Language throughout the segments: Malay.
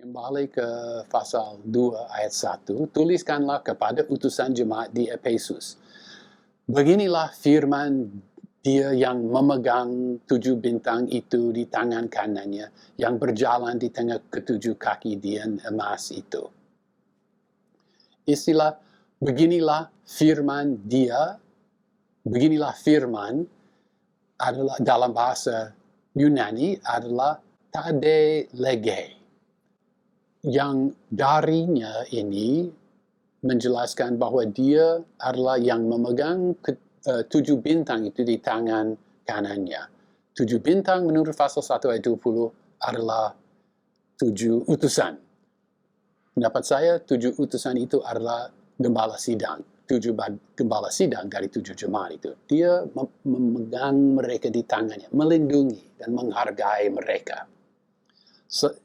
Kembali ke pasal 2 ayat 1, tuliskanlah kepada utusan jemaat di Efesus. Beginilah firman dia yang memegang 7 bintang itu di tangan kanannya, yang berjalan di tengah ketujuh kaki dian emas itu. Istilah beginilah firman dia, beginilah firman adalah dalam bahasa Yunani adalah tade lege. Yang darinya ini menjelaskan bahwa dia adalah yang memegang 7 bintang itu di tangan kanannya. 7 bintang menurut pasal 1 ayat 20 adalah 7 utusan. Pendapat saya 7 utusan itu adalah gembala sidang. 7 gembala sidang dari 7 jemaat itu. Dia memegang mereka di tangannya, melindungi dan menghargai mereka.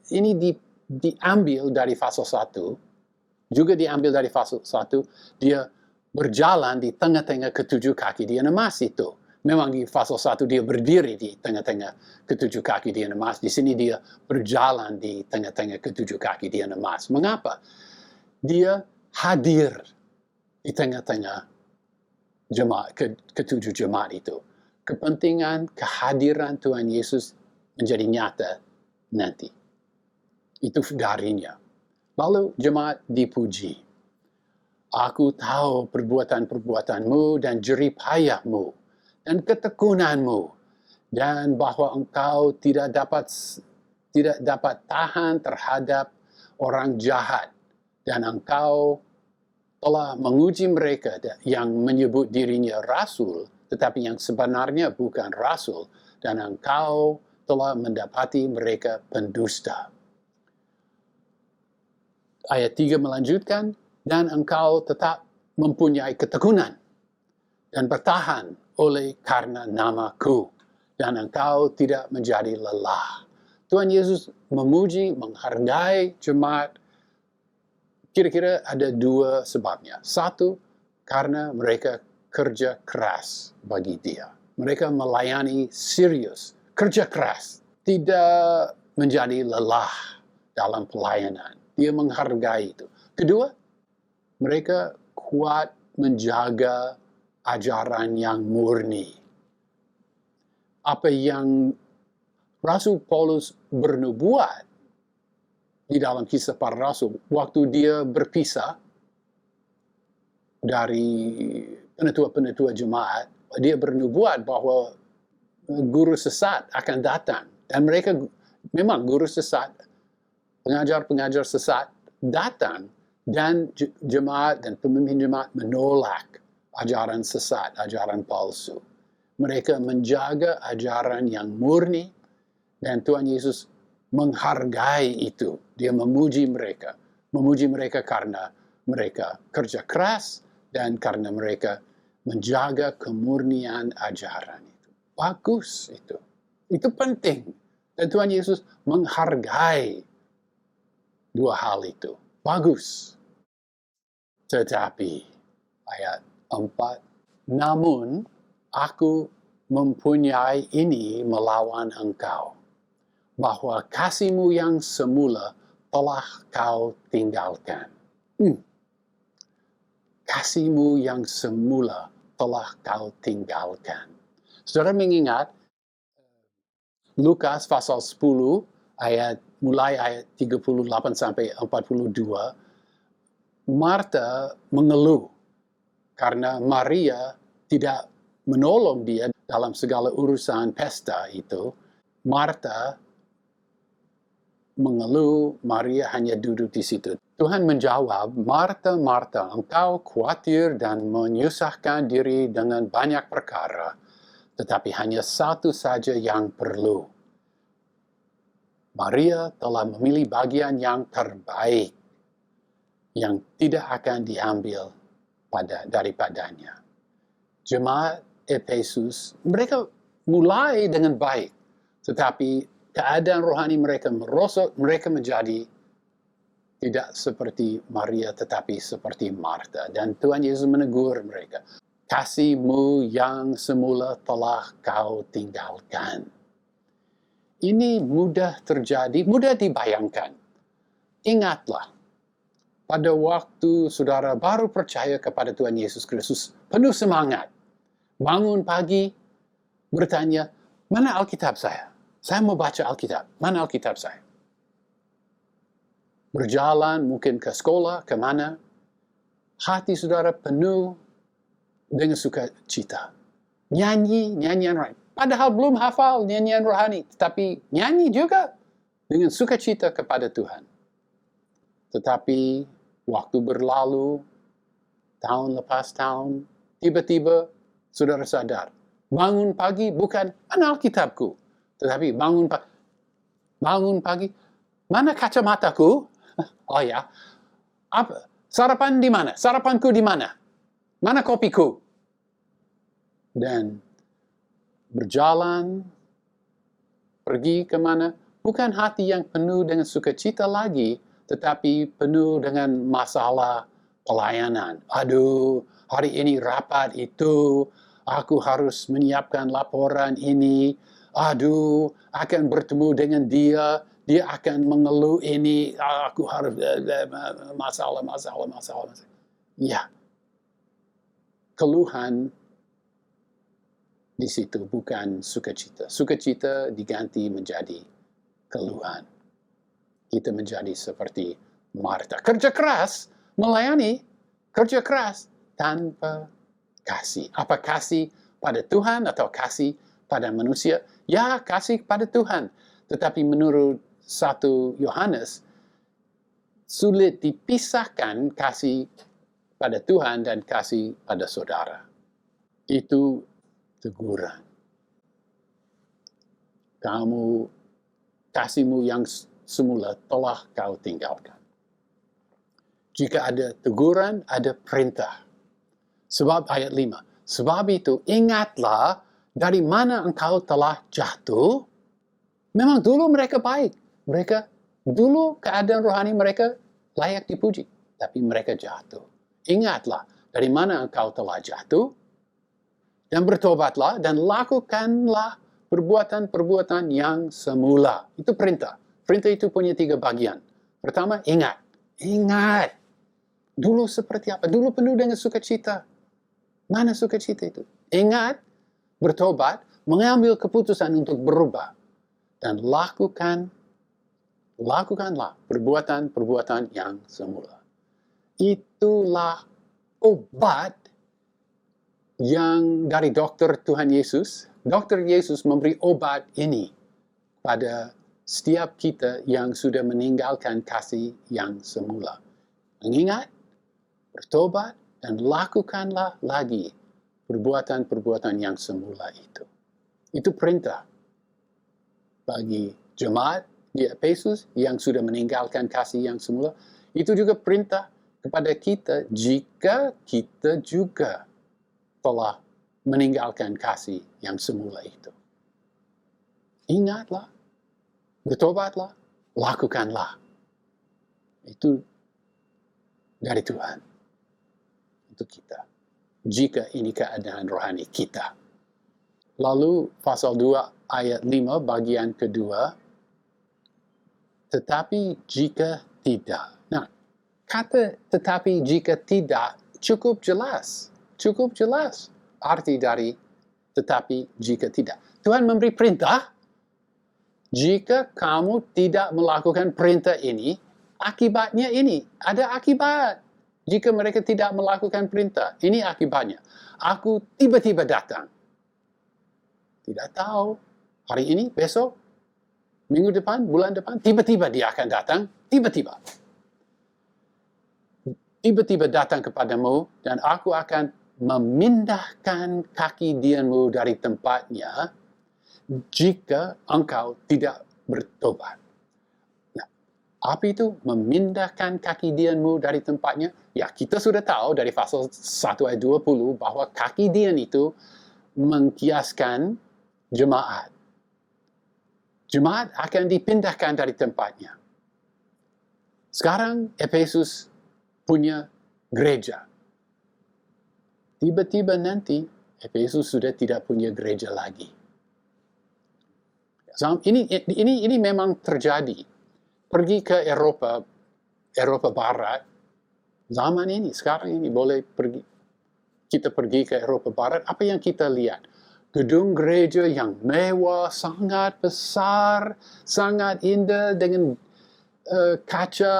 Ini diambil dari pasal 1, juga diambil dari pasal 1, dia berjalan di tengah-tengah ketujuh kaki dian emas itu. Memang di pasal 1 dia berdiri di tengah-tengah ketujuh kaki dian emas. Di sini dia berjalan di tengah-tengah ketujuh kaki dian emas. Mengapa? Dia hadir di tengah-tengah jemaat, ketujuh jemaat itu. Kepentingan kehadiran Tuhan Yesus menjadi nyata nanti. Itu darinya. Lalu jemaat dipuji. Aku tahu perbuatan-perbuatanmu dan jerih payahmu dan ketekunanmu, dan bahwa engkau tidak dapat tahan terhadap orang jahat, dan engkau telah menguji mereka yang menyebut dirinya rasul, tetapi yang sebenarnya bukan rasul, dan engkau telah mendapati mereka pendusta. Ayat 3 melanjutkan, dan engkau tetap mempunyai ketekunan dan bertahan oleh karena namaku, dan engkau tidak menjadi lelah. Tuhan Yesus memuji, menghargai jemaat. Kira-kira ada 2 sebabnya. 1, karena mereka kerja keras bagi dia. Mereka melayani serius, kerja keras, tidak menjadi lelah dalam pelayanan. Dia menghargai itu. Kedua, mereka kuat menjaga ajaran yang murni. Apa yang Rasul Paulus bernubuat di dalam Kisah Para Rasul, waktu dia berpisah dari penetua-penetua jemaat, dia bernubuat bahwa guru sesat akan datang. Dan mereka memang guru sesat, pengajar-pengajar sesat datang, dan jemaat dan pemimpin jemaat menolak ajaran sesat, ajaran palsu. Mereka menjaga ajaran yang murni, dan Tuhan Yesus menghargai itu. Dia memuji mereka karena mereka kerja keras dan karena mereka menjaga kemurnian ajaran itu. Bagus itu. Itu penting. Dan Tuhan Yesus menghargai 2 hal itu. Bagus. Tetapi, ayat 4, namun aku mempunyai ini melawan engkau, bahwa kasihmu yang semula telah kau tinggalkan. Kasihmu yang semula telah kau tinggalkan. Saudara mengingat Lukas pasal 10 mulai ayat 38 sampai 42, Marta mengeluh karena Maria tidak menolong dia dalam segala urusan pesta itu. Marta mengeluh, Maria hanya duduk di situ. Tuhan menjawab, Marta, Marta, engkau khawatir dan menyusahkan diri dengan banyak perkara, tetapi hanya satu saja yang perlu. Maria telah memilih bagian yang terbaik, yang tidak akan diambil daripadanya. Jemaat Efesus, mereka mulai dengan baik, tetapi keadaan rohani mereka merosot, mereka menjadi tidak seperti Maria, tetapi seperti Marta. Dan Tuhan Yesus menegur mereka, kasihmu yang semula telah kau tinggalkan. Ini mudah terjadi, mudah dibayangkan. Ingatlah, pada waktu saudara baru percaya kepada Tuhan Yesus Kristus, penuh semangat, bangun pagi, bertanya, mana Alkitab saya? Saya mau baca Alkitab. Mana Alkitab saya? Berjalan mungkin ke sekolah, kemana, hati saudara penuh dengan sukacita. Nyanyian rohani. Padahal belum hafal nyanyian rohani, tapi nyanyi juga dengan sukacita kepada Tuhan. Tetapi waktu berlalu, tahun lepas tahun, tiba-tiba saudara sadar. Bangun pagi bukan, mana Alkitabku? Tetapi bangun pagi, mana kacamataku? Oh ya, sarapan di mana? Sarapanku di mana? Mana kopiku? Dan berjalan, pergi kemana? Bukan hati yang penuh dengan sukacita lagi, tetapi penuh dengan masalah pelayanan. Aduh, hari ini rapat itu, aku harus menyiapkan laporan ini. Aduh, akan bertemu dengan dia akan mengeluh ini, aku harus masalah. Ya, keluhan di situ bukan sukacita. Sukacita diganti menjadi keluhan. Kita menjadi seperti Marta. Kerja keras, melayani, kerja keras tanpa kasih. Apa kasih pada Tuhan atau kasih pada manusia? Ya, kasih pada Tuhan. Tetapi menurut 1 Yohanes, sulit dipisahkan kasih pada Tuhan dan kasih pada saudara. Itu teguran. Kasihmu yang semula telah kau tinggalkan. Jika ada teguran, ada perintah. Sebab ayat 5. Sebab itu ingatlah dari mana engkau telah jatuh. Memang dulu mereka baik. Dulu keadaan rohani mereka layak dipuji. Tapi mereka jatuh. Ingatlah dari mana engkau telah jatuh. Dan bertobatlah dan lakukanlah perbuatan-perbuatan yang semula. Itu perintah. Perintah itu punya 3 bagian. Pertama, ingat. Ingat. Dulu seperti apa? Dulu penuh dengan sukacita. Mana sukacita itu? Ingat, bertobat, mengambil keputusan untuk berubah. Dan lakukanlah perbuatan-perbuatan yang semula. Itulah obat yang dari dokter Tuhan Yesus. Dokter Yesus memberi obat ini pada setiap kita yang sudah meninggalkan kasih yang semula. Mengingat, bertobat, dan lakukanlah lagi perbuatan-perbuatan yang semula itu. Itu perintah bagi jemaat di Efesus yang sudah meninggalkan kasih yang semula. Itu juga perintah kepada kita jika kita juga telah meninggalkan kasih yang semula itu. Ingatlah, bertobatlah, lakukanlah. Itu dari Tuhan untuk kita. Jika ini keadaan rohani kita. Lalu pasal 2 ayat 5 bagian kedua. Tetapi jika tidak. Nah, kata tetapi jika tidak cukup jelas. Cukup jelas arti dari tetapi jika tidak. Tuhan memberi perintah. Jika kamu tidak melakukan perintah ini, akibatnya ini. Ada akibat. Jika mereka tidak melakukan perintah, ini akibatnya. Aku tiba-tiba datang. Tidak tahu. Hari ini, besok, minggu depan, bulan depan, tiba-tiba dia akan datang. Tiba-tiba. Tiba-tiba datang kepadamu dan aku akan memindahkan kaki dianmu dari tempatnya jika engkau tidak bertobat. Nah, apa itu memindahkan kaki dianmu dari tempatnya? Ya, kita sudah tahu dari pasal 1 ayat 20 bahwa kaki dian itu mengkiaskan jemaat. Jemaat akan dipindahkan dari tempatnya. Sekarang Efesus punya gereja. Tiba-tiba nanti Efesus sudah tidak punya gereja lagi. Ini memang terjadi. Pergi ke Eropa Eropa Barat, zaman ini, sekarang ini boleh kita pergi ke Eropa Barat, apa yang kita lihat? Gedung gereja yang mewah, sangat besar, sangat indah dengan kaca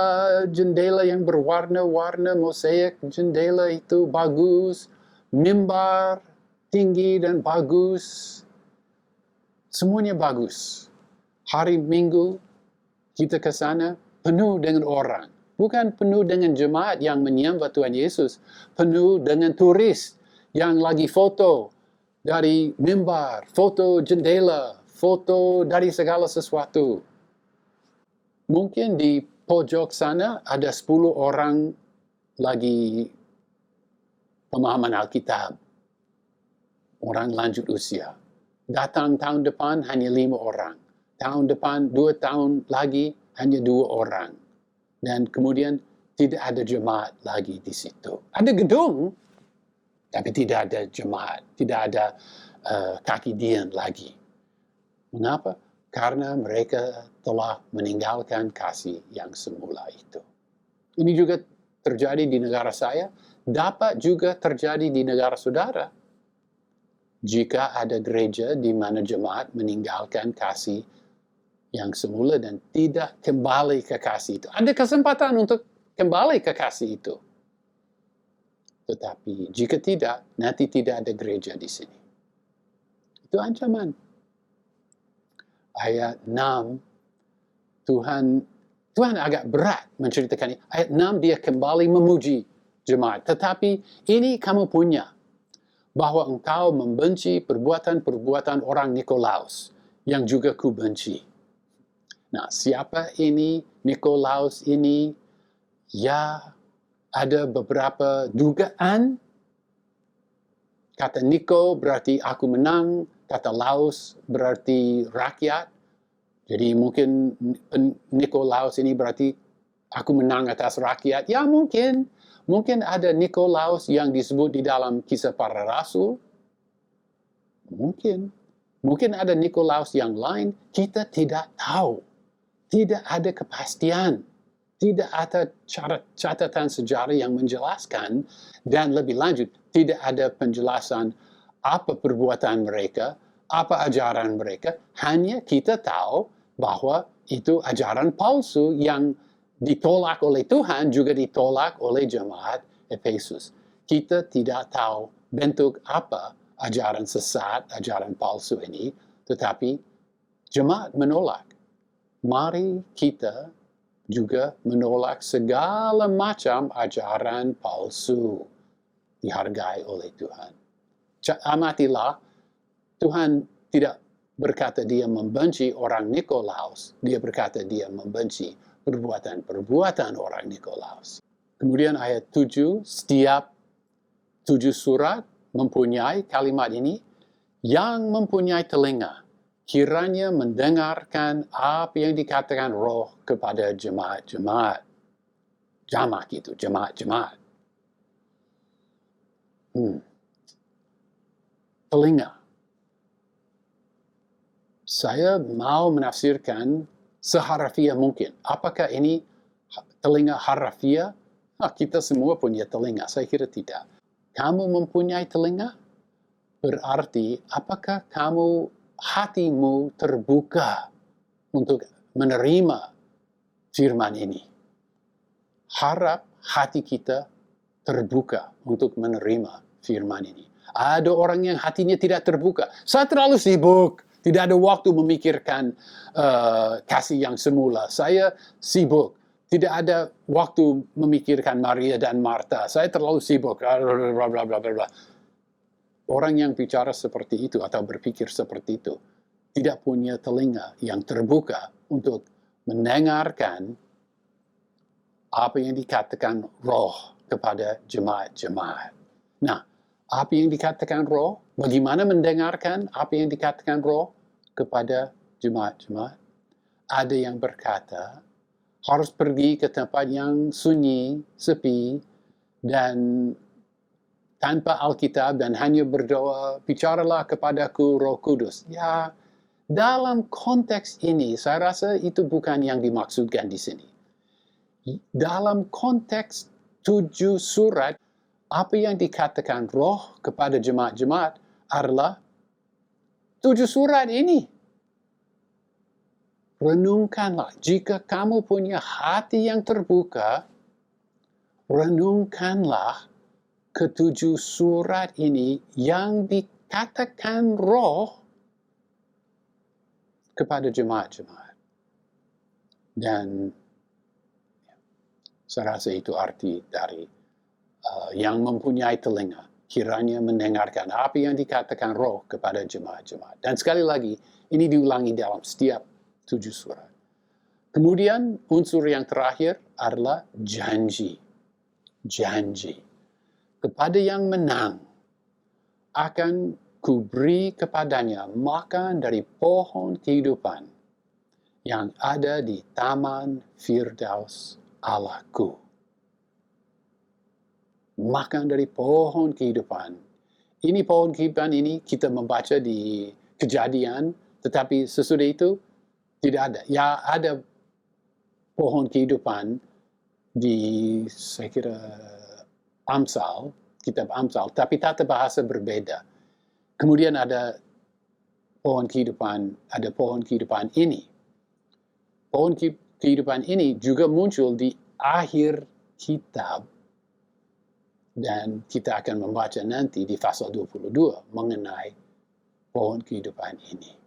jendela yang berwarna-warna, mosaik jendela itu bagus, mimbar tinggi dan bagus, semuanya bagus. Hari Minggu kita ke sana penuh dengan orang. Bukan penuh dengan jemaat yang menyembah Tuhan Yesus, penuh dengan turis yang lagi foto dari mimbar, foto jendela, foto dari segala sesuatu. Mungkin di pojok sana ada 10 orang lagi pemahaman Alkitab. Orang lanjut usia. Datang tahun depan hanya 5 orang. Tahun depan 2 tahun lagi hanya 2 orang. Dan kemudian tidak ada jemaat lagi di situ. Ada gedung, tapi tidak ada jemaat, tidak ada kaki dian lagi. Mengapa? Karena mereka telah meninggalkan kasih yang semula itu. Ini juga terjadi di negara saya, dapat juga terjadi di negara saudara. Jika ada gereja di mana jemaat meninggalkan kasih yang semula dan tidak kembali ke kasih itu. Ada kesempatan untuk kembali ke kasih itu. Tetapi jika tidak, nanti tidak ada gereja di sini. Itu ancaman. Ayat 6, Tuhan agak berat menceritakan ini. Ayat 6 dia kembali memuji jemaat. Tetapi ini kamu punya. Bahwa engkau membenci perbuatan-perbuatan orang Nikolaus. Yang juga ku benci. Nah, siapa ini Nikolaus ini? Ya, ada beberapa dugaan. Kata Niko berarti aku menang, kata Laus berarti rakyat. Jadi mungkin Nikolaus ini berarti aku menang atas rakyat. Ya mungkin ada Nikolaus yang disebut di dalam Kisah Para Rasul. Mungkin ada Nikolaus yang lain, kita tidak tahu. Tidak ada kepastian. Tidak ada catatan sejarah yang menjelaskan, dan lebih lanjut, tidak ada penjelasan apa perbuatan mereka, apa ajaran mereka. Hanya kita tahu bahwa itu ajaran palsu yang ditolak oleh Tuhan, juga ditolak oleh jemaat Efesus. Kita tidak tahu bentuk apa ajaran sesat, ajaran palsu ini, tetapi jemaat menolak. Mari kita juga menolak segala macam ajaran palsu dihargai oleh Tuhan. Amatilah, Tuhan tidak berkata dia membenci orang Nikolaus, dia berkata dia membenci perbuatan-perbuatan orang Nikolaus. Kemudian ayat 7, setiap 7 surat mempunyai kalimat ini, yang mempunyai telinga, kiranya mendengarkan apa yang dikatakan Roh kepada jemaat-jemaat. Jamak itu, jemaat-jemaat. Telinga. Saya mau menafsirkan seharafiah mungkin. Apakah ini telinga harafiah? Kita semua punya telinga. Saya kira tidak. Kamu mempunyai telinga? Berarti apakah hatimu terbuka untuk menerima firman ini? Harap hati kita terbuka untuk menerima firman ini. Ada orang yang hatinya tidak terbuka. Saya terlalu sibuk, tidak ada waktu memikirkan kasih yang semula. Saya sibuk, tidak ada waktu memikirkan Maria dan Marta. Saya terlalu sibuk. Bla bla bla bla. Orang yang bicara seperti itu atau berpikir seperti itu tidak punya telinga yang terbuka untuk mendengarkan apa yang dikatakan Roh kepada jemaat-jemaat. Nah, apa yang dikatakan Roh? Bagaimana mendengarkan apa yang dikatakan Roh kepada jemaat-jemaat? Ada yang berkata harus pergi ke tempat yang sunyi, sepi, dan tanpa Alkitab dan hanya berdoa, bicaralah kepadaku Roh Kudus. Ya, dalam konteks ini, saya rasa itu bukan yang dimaksudkan di sini. dalam konteks 7 surat, apa yang dikatakan Roh kepada jemaat-jemaat adalah 7 surat ini. Renungkanlah. Jika kamu punya hati yang terbuka, renungkanlah ketujuh surat ini yang dikatakan Roh kepada jemaat-jemaat. Dan saya rasa itu arti dari yang mempunyai telinga, kiranya mendengarkan apa yang dikatakan Roh kepada jemaat-jemaat. Dan sekali lagi, ini diulangi dalam setiap 7 surat. Kemudian unsur yang terakhir adalah janji. Janji. Kepada yang menang, akan kuberi kepadanya makan dari pohon kehidupan yang ada di taman Firdaus Allahku. Makan dari pohon kehidupan. Ini pohon kehidupan ini kita membaca di Kejadian, tetapi sesudah itu tidak ada. Ya, ada pohon kehidupan di, saya kira, Amsal, kitab Amsal, tapi tata bahasa berbeda. Kemudian ada pohon kehidupan ini. Pohon kehidupan ini juga muncul di akhir kitab. Dan kita akan membaca nanti di pasal 22 mengenai pohon kehidupan ini.